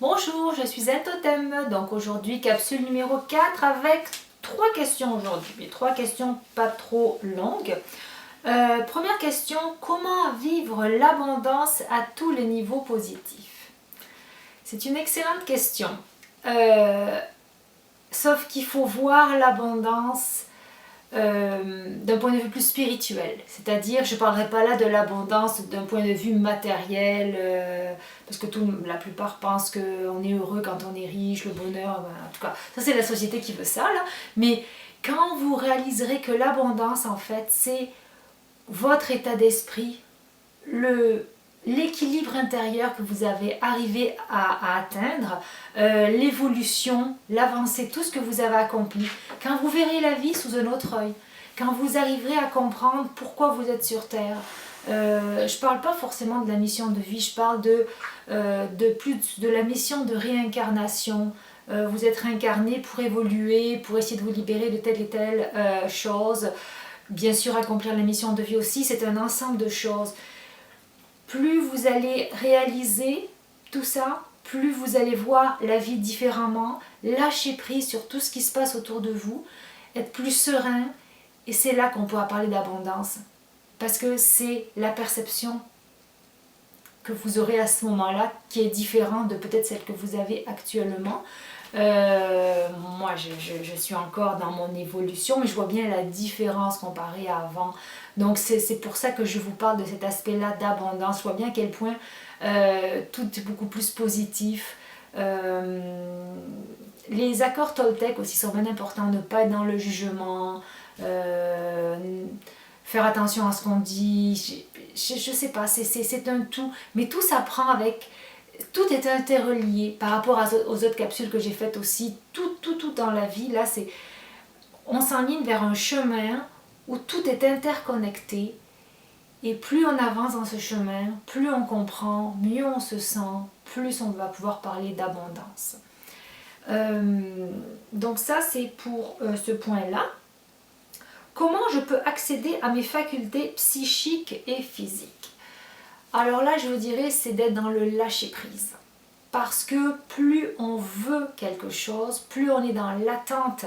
Bonjour, je suis Totem. Donc aujourd'hui, capsule numéro 4 avec 3 questions aujourd'hui. Mais 3 questions pas trop longues. Première question, comment vivre l'abondance à tous les niveaux positifs? C'est une excellente question. Sauf qu'il faut voir l'abondance d'un point de vue plus spirituel. C'est-à-dire, je ne parlerai pas là de l'abondance d'un point de vue matériel, parce que la plupart pensent qu'on est heureux quand on est riche, le bonheur, ben, en tout cas, ça c'est la société qui veut ça, là. Mais quand vous réaliserez que l'abondance, en fait, c'est votre état d'esprit, l'équilibre intérieur que vous avez arrivé à atteindre, l'évolution, l'avancée, tout ce que vous avez accompli, quand vous verrez la vie sous un autre œil, quand vous arriverez à comprendre pourquoi vous êtes sur Terre. Je ne parle pas forcément de la mission de vie, je parle de la mission de réincarnation. Vous êtes réincarné pour évoluer, pour essayer de vous libérer de telle et telle chose. Bien sûr, accomplir la mission de vie aussi, c'est un ensemble de choses. Plus vous allez réaliser tout ça, plus vous allez voir la vie différemment, lâcher prise sur tout ce qui se passe autour de vous, être plus serein, et c'est là qu'on pourra parler d'abondance. Parce que c'est la perception que vous aurez à ce moment-là qui est différente de peut-être celle que vous avez actuellement. Moi, je suis encore dans mon évolution, mais je vois bien la différence comparée à avant. Donc, c'est pour ça que je vous parle de cet aspect-là d'abondance. Je vois bien à quel point tout est beaucoup plus positif. Les accords Toltec aussi sont bien importants, ne pas être dans le jugement, faire attention à ce qu'on dit. Je sais pas, c'est un tout, mais tout s'apprend avec. Tout est interrelié par rapport aux autres capsules que j'ai faites aussi. Tout dans la vie, là, on s'enligne vers un chemin où tout est interconnecté. Et plus on avance dans ce chemin, plus on comprend, mieux on se sent, plus on va pouvoir parler d'abondance. Donc ça, c'est pour ce point-là. Comment je peux accéder à mes facultés psychiques et physiques? Alors là, je vous dirais, c'est d'être dans le lâcher-prise. Parce que plus on veut quelque chose, plus on est dans l'attente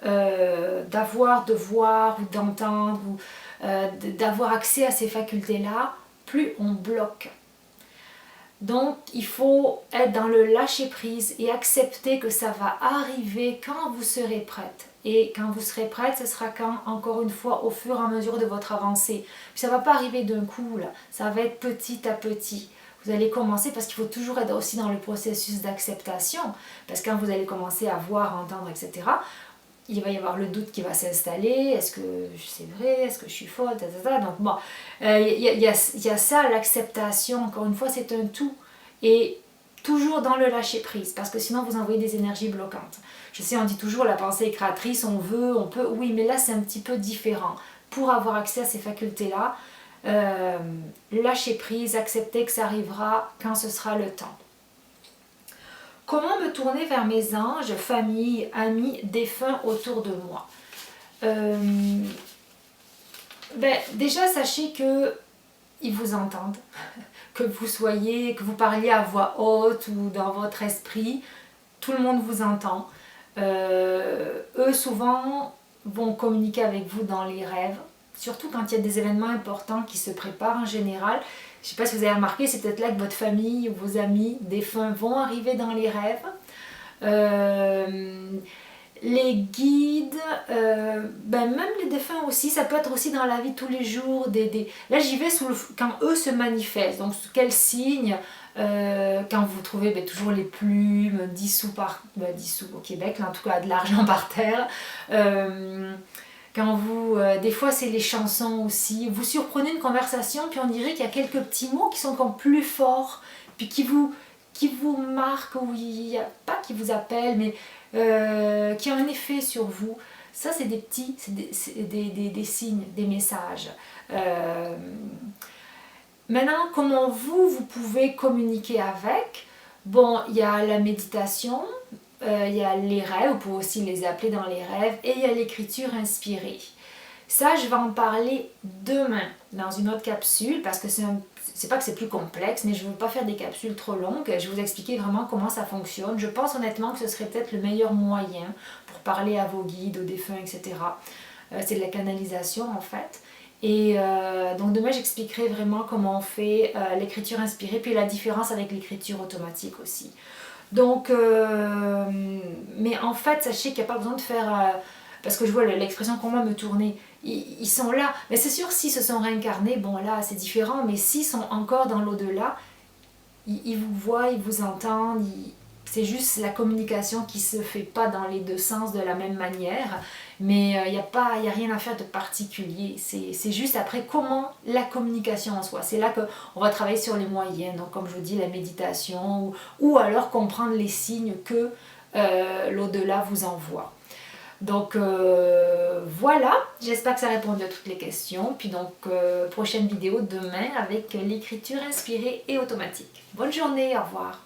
d'avoir, de voir ou d'entendre, ou d'avoir accès à ces facultés-là, plus on bloque. Donc, il faut être dans le lâcher-prise et accepter que ça va arriver quand vous serez prête. Et quand vous serez prête, ce sera quand, encore une fois, au fur et à mesure de votre avancée. Puis ça ne va pas arriver d'un coup, là. Ça va être petit à petit. Vous allez commencer, parce qu'il faut toujours être aussi dans le processus d'acceptation. Parce que quand vous allez commencer à voir, entendre, etc., il va y avoir le doute qui va s'installer. Est-ce que c'est vrai? Est-ce que je suis folle? Donc bon, il y a ça, l'acceptation. Encore une fois, c'est un tout. Et toujours dans le lâcher prise, parce que sinon vous envoyez des énergies bloquantes. Je sais, on dit toujours la pensée est créatrice, on veut, on peut. Oui, mais là c'est un petit peu différent. Pour avoir accès à ces facultés-là, lâcher prise, accepter que ça arrivera quand ce sera le temps. Comment me tourner vers mes anges, famille, amis, défunts autour de moi? Déjà, sachez que ils vous entendent, que vous parliez à voix haute ou dans votre esprit, tout le monde vous entend. Eux, souvent, vont communiquer avec vous dans les rêves, surtout quand il y a des événements importants qui se préparent en général. Je ne sais pas si vous avez remarqué, c'est peut-être là que votre famille ou vos amis défunts vont arriver dans les rêves. Les guides, même les défunts aussi, ça peut être aussi dans la vie de tous les jours. Là, j'y vais quand eux se manifestent. Donc, quel signe quand vous trouvez toujours les plumes, 10 sous, 10 sous au Québec, là, en tout cas de l'argent par terre. Quand vous, des fois c'est les chansons aussi, vous surprenez une conversation, puis on dirait qu'il y a quelques petits mots qui sont encore plus forts, puis qui vous marquent, ou pas qui vous appellent, mais qui ont un effet sur vous. Ça, c'est des petits, c'est des signes, des messages. Maintenant, comment vous pouvez communiquer avec? Bon, il y a la méditation, il y a les rêves, vous pouvez aussi les appeler dans les rêves, et il y a l'écriture inspirée. Ça, je vais en parler demain dans une autre capsule parce que c'est pas que c'est plus complexe, mais je ne veux pas faire des capsules trop longues. Je vais vous expliquer vraiment comment ça fonctionne. Je pense honnêtement que ce serait peut-être le meilleur moyen pour parler à vos guides, aux défunts, etc. C'est de la canalisation en fait. Et donc demain j'expliquerai vraiment comment on fait l'écriture inspirée, puis la différence avec l'écriture automatique aussi. Donc, mais en fait, sachez qu'il n'y a pas besoin de faire... parce que je vois l'expression qu'on va me tourner, ils sont là. Mais c'est sûr, s'ils se sont réincarnés, bon là c'est différent, mais s'ils sont encore dans l'au-delà, ils vous voient, ils vous entendent, c'est juste la communication qui se fait pas dans les deux sens de la même manière, mais il n'y a rien à faire de particulier, c'est juste après comment la communication en soi, c'est là qu'on va travailler sur les moyens, donc comme je vous dis la méditation, ou alors comprendre les signes que l'au-delà vous envoie. Donc voilà, j'espère que ça a répondu à toutes les questions. Puis donc prochaine vidéo demain avec l'écriture inspirée et automatique. Bonne journée, au revoir.